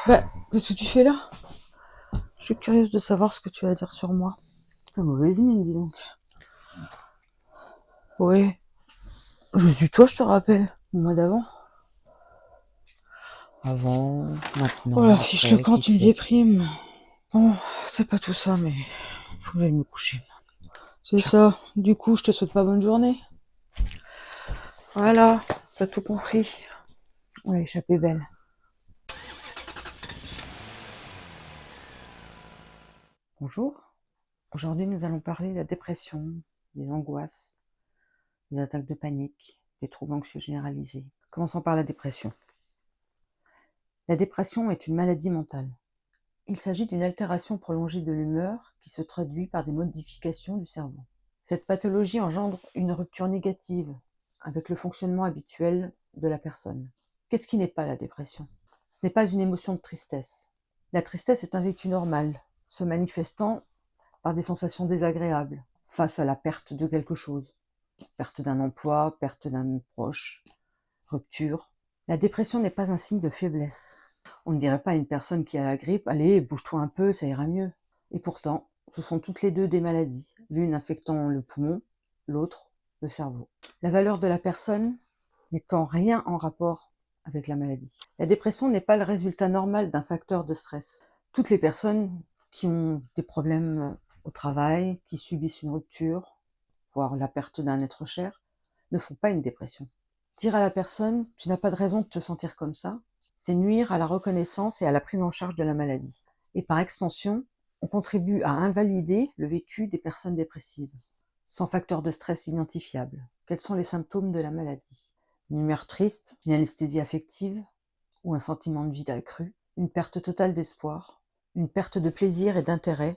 Qu'est-ce que tu fais là? Je suis curieuse de savoir ce que tu vas dire sur moi. T'as mauvaise mine, dis donc. Ouais, je suis toi, je te rappelle. Au mois d'avant. Avant, Oh maintenant, la fiche, le après, camp, qui tu me sait. déprimes. Bon, c'est pas tout ça, mais faut que j'aille me coucher. C'est Tiens, ça. Du coup, je te souhaite pas bonne journée. Voilà, t'as tout compris. on l'a échappé belle. Bonjour. Aujourd'hui, nous allons parler de la dépression, des angoisses, des attaques de panique, des troubles anxieux généralisés. Commençons par la dépression. La dépression est une maladie mentale. Il s'agit d'une altération prolongée de l'humeur qui se traduit par des modifications du cerveau. Cette pathologie engendre une rupture négative avec le fonctionnement habituel de la personne. Qu'est-ce qui n'est pas la dépression? Ce n'est pas une émotion de tristesse. La tristesse est un vécu normal, se manifestant par des sensations désagréables face à la perte de quelque chose. Perte d'un emploi, perte d'un proche, rupture. La dépression n'est pas un signe de faiblesse. On ne dirait pas à une personne qui a la grippe, allez, bouge-toi un peu, ça ira mieux. Et pourtant, ce sont toutes les deux des maladies, l'une infectant le poumon, l'autre le cerveau. La valeur de la personne n'étant rien en rapport avec la maladie. La dépression n'est pas le résultat normal d'un facteur de stress. Toutes les personnes qui ont des problèmes au travail, qui subissent une rupture, voire la perte d'un être cher, ne font pas une dépression. Dire à la personne « tu n'as pas de raison de te sentir comme ça », c'est nuire à la reconnaissance et à la prise en charge de la maladie. Et par extension, on contribue à invalider le vécu des personnes dépressives. Sans facteur de stress identifiable, quels sont les symptômes de la maladie? Une humeur triste, une anesthésie affective ou un sentiment de vide accru, une perte totale d'espoir, une perte de plaisir et d'intérêt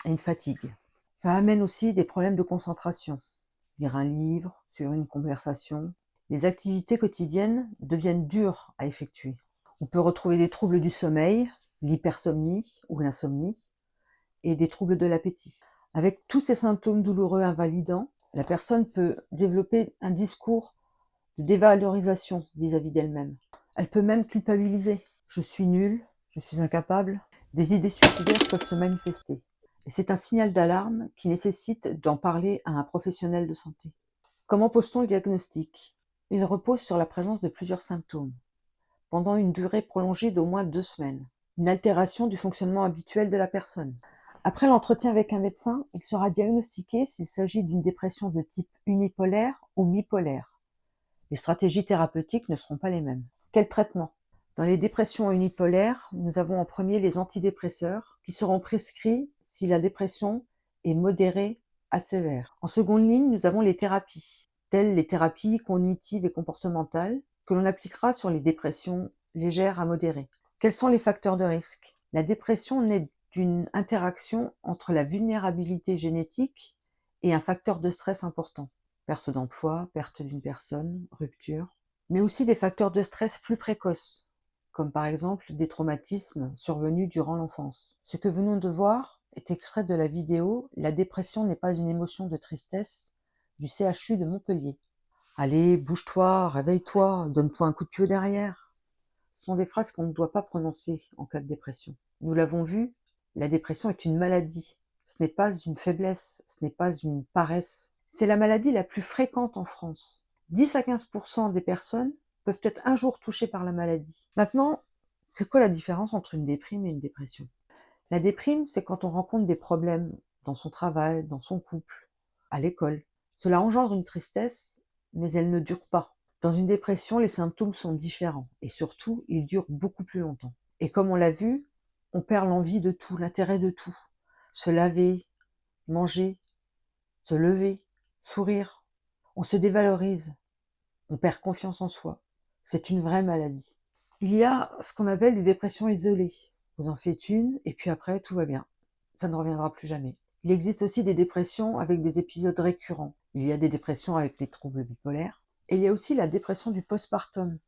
et une fatigue. Ça amène aussi des problèmes de concentration. Lire un livre, suivre une conversation. Les activités quotidiennes deviennent dures à effectuer. On peut retrouver des troubles du sommeil, l'hypersomnie ou l'insomnie, et des troubles de l'appétit. Avec tous ces symptômes douloureux invalidants, la personne peut développer un discours de dévalorisation vis-à-vis d'elle-même. Elle peut même culpabiliser. Je suis nulle, je suis incapable. Des idées suicidaires peuvent se manifester. Et c'est un signal d'alarme qui nécessite d'en parler à un professionnel de santé. Comment pose-t-on le diagnostic? Il repose sur la présence de plusieurs symptômes, pendant une durée prolongée d'au moins 2 semaines. Une altération du fonctionnement habituel de la personne. Après l'entretien avec un médecin, il sera diagnostiqué s'il s'agit d'une dépression de type unipolaire ou bipolaire. Les stratégies thérapeutiques ne seront pas les mêmes. Quel traitement? Dans les dépressions unipolaires, nous avons en premier les antidépresseurs qui seront prescrits si la dépression est modérée à sévère. En seconde ligne, nous avons les thérapies, telles les thérapies cognitives et comportementales que l'on appliquera sur les dépressions légères à modérées. Quels sont les facteurs de risque? La dépression naît d'une interaction entre la vulnérabilité génétique et un facteur de stress important. Perte d'emploi, perte d'une personne, rupture, mais aussi des facteurs de stress plus précoces, comme par exemple des traumatismes survenus durant l'enfance. Ce que venons de voir est extrait de la vidéo « La dépression n'est pas une émotion de tristesse » du CHU de Montpellier. Allez, bouge-toi, réveille-toi, donne-toi un coup de pied derrière. Ce sont des phrases qu'on ne doit pas prononcer en cas de dépression. Nous l'avons vu, la dépression est une maladie. Ce n'est pas une faiblesse, ce n'est pas une paresse. C'est la maladie la plus fréquente en France. 10 à 15% des personnes peuvent être un jour touchées par la maladie. Maintenant, c'est quoi la différence entre une déprime et une dépression? La déprime, c'est quand on rencontre des problèmes dans son travail, dans son couple, à l'école. Cela engendre une tristesse, mais elle ne dure pas. Dans une dépression, les symptômes sont différents et surtout, ils durent beaucoup plus longtemps. Et comme on l'a vu, on perd l'envie de tout, l'intérêt de tout. Se laver, manger, se lever, sourire. On se dévalorise, on perd confiance en soi. C'est une vraie maladie. Il y a ce qu'on appelle des dépressions isolées. Vous en faites une et puis après, tout va bien. Ça ne reviendra plus jamais. Il existe aussi des dépressions avec des épisodes récurrents. Il y a des dépressions avec des troubles bipolaires. Et il y a aussi la dépression du postpartum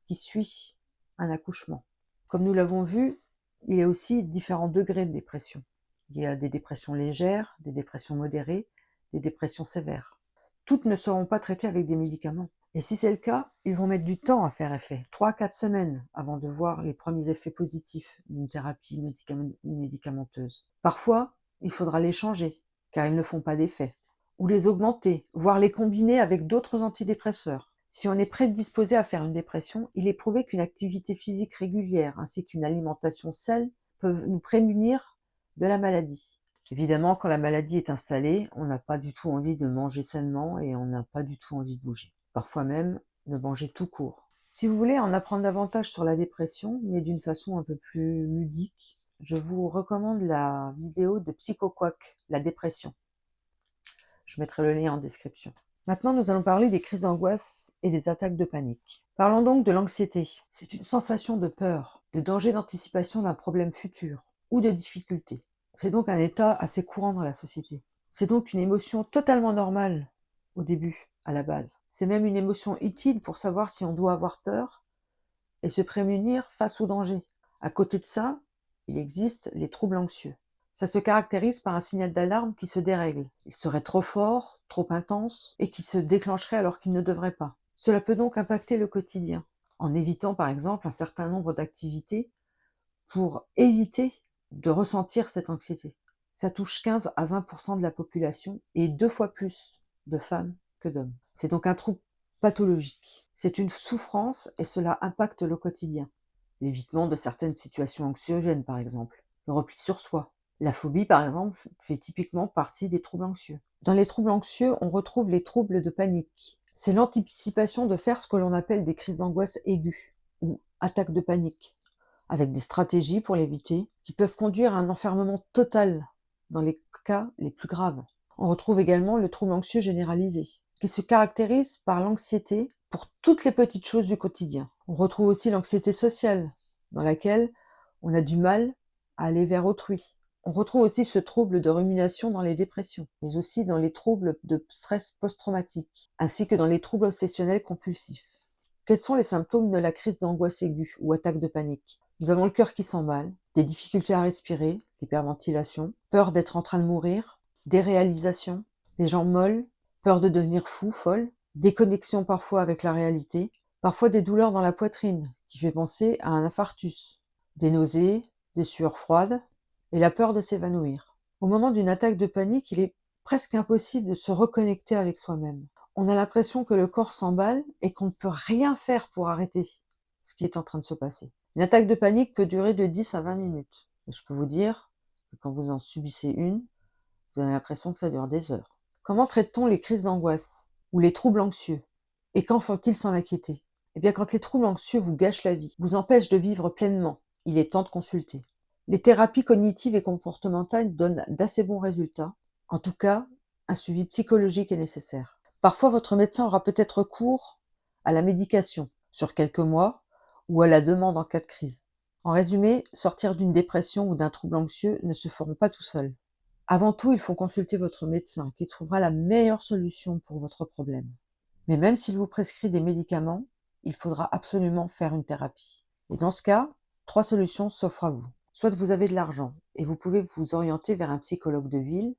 qui suit un accouchement. Comme nous l'avons vu, il y a aussi différents degrés de dépression. Il y a des dépressions légères, des dépressions modérées, des dépressions sévères. Toutes ne seront pas traitées avec des médicaments. Et si c'est le cas, ils vont mettre du temps à faire effet, 3 à 4 semaines avant de voir les premiers effets positifs d'une thérapie médicamenteuse. Parfois, il faudra les changer, car ils ne font pas d'effet, ou les augmenter, voire les combiner avec d'autres antidépresseurs. Si on est prédisposé à faire une dépression, il est prouvé qu'une activité physique régulière ainsi qu'une alimentation saine peuvent nous prémunir de la maladie. Évidemment, quand la maladie est installée, on n'a pas du tout envie de manger sainement et on n'a pas du tout envie de bouger. Parfois même de manger tout court. Si vous voulez en apprendre davantage sur la dépression, mais d'une façon un peu plus ludique, je vous recommande la vidéo de PsychoQuack, la dépression. Je mettrai le lien en description. Maintenant, nous allons parler des crises d'angoisse et des attaques de panique. Parlons donc de l'anxiété. C'est une sensation de peur, de danger d'anticipation d'un problème futur ou de difficulté. C'est donc un état assez courant dans la société. C'est donc une émotion totalement normale au début, à la base. C'est même une émotion utile pour savoir si on doit avoir peur et se prémunir face au danger. À côté de ça, il existe les troubles anxieux. Ça se caractérise par un signal d'alarme qui se dérègle. Il serait trop fort, trop intense, et qui se déclencherait alors qu'il ne devrait pas. Cela peut donc impacter le quotidien, en évitant par exemple un certain nombre d'activités pour éviter de ressentir cette anxiété. Ça touche 15 à 20% de la population et 2 fois plus de femmes que d'hommes. C'est donc un trouble pathologique. C'est une souffrance et cela impacte le quotidien. L'évitement de certaines situations anxiogènes par exemple, le repli sur soi. La phobie par exemple fait typiquement partie des troubles anxieux. Dans les troubles anxieux, on retrouve les troubles de panique. C'est l'anticipation de faire ce que l'on appelle des crises d'angoisse aiguës ou attaques de panique, avec des stratégies pour l'éviter, qui peuvent conduire à un enfermement total dans les cas les plus graves. On retrouve également le trouble anxieux généralisé, qui se caractérise par l'anxiété pour toutes les petites choses du quotidien. On retrouve aussi l'anxiété sociale, dans laquelle on a du mal à aller vers autrui. On retrouve aussi ce trouble de rumination dans les dépressions, mais aussi dans les troubles de stress post-traumatique, ainsi que dans les troubles obsessionnels compulsifs. Quels sont les symptômes de la crise d'angoisse aiguë ou attaque de panique? Nous avons le cœur qui s'emballe, des difficultés à respirer, l'hyperventilation, peur d'être en train de mourir, déréalisation, les jambes molles, peur de devenir fou, folle, déconnexion parfois avec la réalité, parfois des douleurs dans la poitrine qui fait penser à un infarctus, des nausées, des sueurs froides et la peur de s'évanouir. Au moment d'une attaque de panique, il est presque impossible de se reconnecter avec soi-même. On a l'impression que le corps s'emballe et qu'on ne peut rien faire pour arrêter ce qui est en train de se passer. Une attaque de panique peut durer de 10 à 20 minutes. Et je peux vous dire que quand vous en subissez une, vous avez l'impression que ça dure des heures. Comment traite-t-on les crises d'angoisse ou les troubles anxieux? Et quand faut-il s'en inquiéter? Eh bien, quand les troubles anxieux vous gâchent la vie, vous empêchent de vivre pleinement, il est temps de consulter. Les thérapies cognitives et comportementales donnent d'assez bons résultats. En tout cas, un suivi psychologique est nécessaire. Parfois, votre médecin aura peut-être recours à la médication sur quelques mois ou à la demande en cas de crise. En résumé, sortir d'une dépression ou d'un trouble anxieux ne se feront pas tout seul. Avant tout, il faut consulter votre médecin qui trouvera la meilleure solution pour votre problème. Mais même s'il vous prescrit des médicaments, il faudra absolument faire une thérapie. Et dans ce cas, 3 solutions s'offrent à vous. Soit vous avez de l'argent et vous pouvez vous orienter vers un psychologue de ville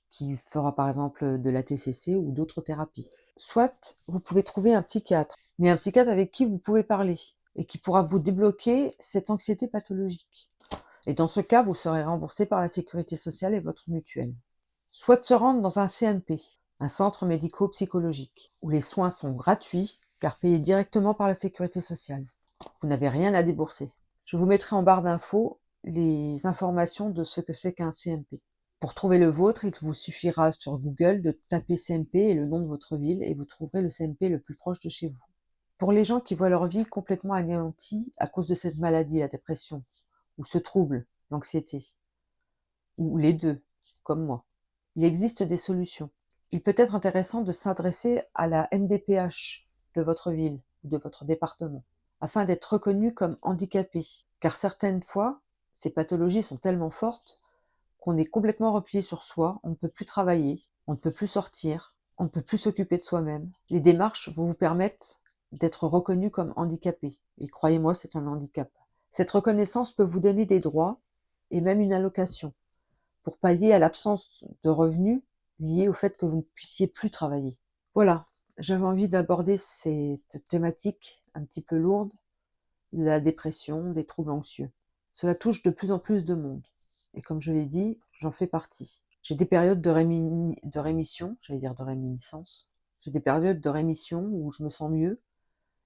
qui fera par exemple de la TCC ou d'autres thérapies. Soit vous pouvez trouver un psychiatre, mais un psychiatre avec qui vous pouvez parler et qui pourra vous débloquer cette anxiété pathologique. Et dans ce cas, vous serez remboursé par la sécurité sociale et votre mutuelle. Soit de se rendre dans un CMP, un centre médico-psychologique, où les soins sont gratuits car payés directement par la sécurité sociale. Vous n'avez rien à débourser. Je vous mettrai en barre d'infos les informations de ce que c'est qu'un CMP. Pour trouver le vôtre, il vous suffira sur Google de taper CMP et le nom de votre ville et vous trouverez le CMP le plus proche de chez vous. Pour les gens qui voient leur vie complètement anéantie à cause de cette maladie, la dépression, ou ce trouble, l'anxiété, ou les deux, comme moi, il existe des solutions. Il peut être intéressant de s'adresser à la MDPH de votre ville ou de votre département, afin d'être reconnu comme handicapé, car certaines fois, ces pathologies sont tellement fortes qu'on est complètement replié sur soi, on ne peut plus travailler, on ne peut plus sortir, on ne peut plus s'occuper de soi-même. Les démarches vont vous permettre d'être reconnu comme handicapé. Et croyez-moi, c'est un handicap. Cette reconnaissance peut vous donner des droits et même une allocation pour pallier à l'absence de revenus liés au fait que vous ne puissiez plus travailler. Voilà, J'avais envie d'aborder cette thématique un petit peu lourde de la dépression, des troubles anxieux. Cela touche de plus en plus de monde et comme je l'ai dit, j'en fais partie. J'ai des périodes de rémission, j'allais dire de réminiscence. J'ai des périodes de rémission où je me sens mieux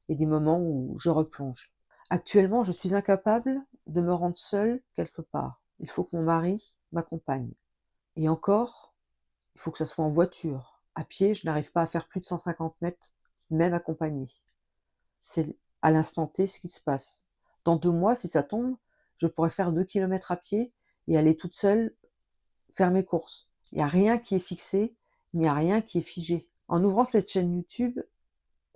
et des moments où je replonge. Actuellement, je suis incapable de me rendre seule quelque part. Il faut que mon mari m'accompagne. Et encore, il faut que ça soit en voiture. À pied, je n'arrive pas à faire plus de 150 mètres, même accompagnée. C'est à l'instant T ce qui se passe. Dans 2 mois, si ça tombe, je pourrais faire 2 kilomètres à pied et aller toute seule faire mes courses. Il n'y a rien qui est fixé, il n'y a rien qui est figé. En ouvrant cette chaîne YouTube,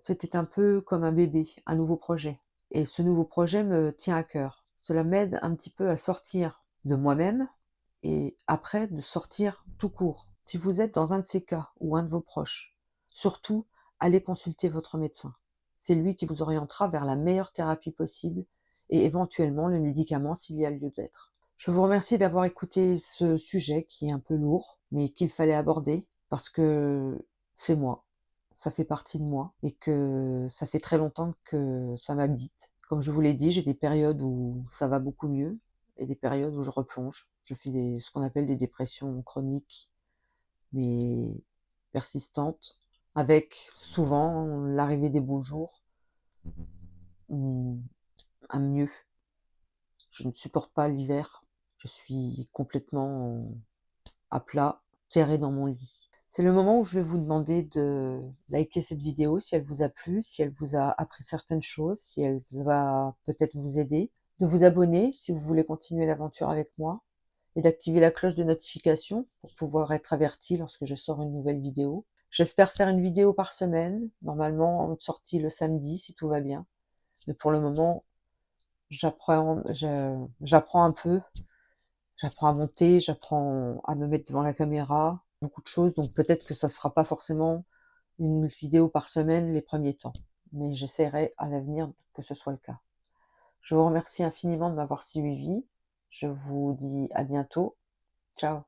c'était un peu comme un bébé, un nouveau projet. Et ce nouveau projet me tient à cœur. Cela m'aide un petit peu à sortir de moi-même et après de sortir tout court. Si vous êtes dans un de ces cas ou un de vos proches, surtout allez consulter votre médecin. C'est lui qui vous orientera vers la meilleure thérapie possible et éventuellement le médicament s'il y a lieu d'être. Je vous remercie d'avoir écouté ce sujet qui est un peu lourd, mais qu'il fallait aborder parce que c'est moi, ça fait partie de moi et que ça fait très longtemps que ça m'habite. Comme je vous l'ai dit, j'ai des périodes où ça va beaucoup mieux et des périodes où je replonge. Je fais ce qu'on appelle des dépressions chroniques, mais persistantes, avec souvent l'arrivée des beaux jours, un mieux. Je ne supporte pas l'hiver. Je suis complètement à plat, terré dans mon lit. C'est le moment où je vais vous demander de liker cette vidéo si elle vous a plu, si elle vous a appris certaines choses, si elle va peut-être vous aider, de vous abonner si vous voulez continuer l'aventure avec moi et d'activer la cloche de notification pour pouvoir être averti lorsque je sors une nouvelle vidéo. J'espère faire une vidéo par semaine, normalement une sortie le samedi si tout va bien. Mais pour le moment, j'apprends un peu. J'apprends à monter, j'apprends à me mettre devant la caméra, beaucoup de choses, donc peut-être que ça sera pas forcément une vidéo par semaine les premiers temps, mais j'essaierai à l'avenir que ce soit le cas. Je vous remercie infiniment de m'avoir suivi. Je vous dis à bientôt. Ciao.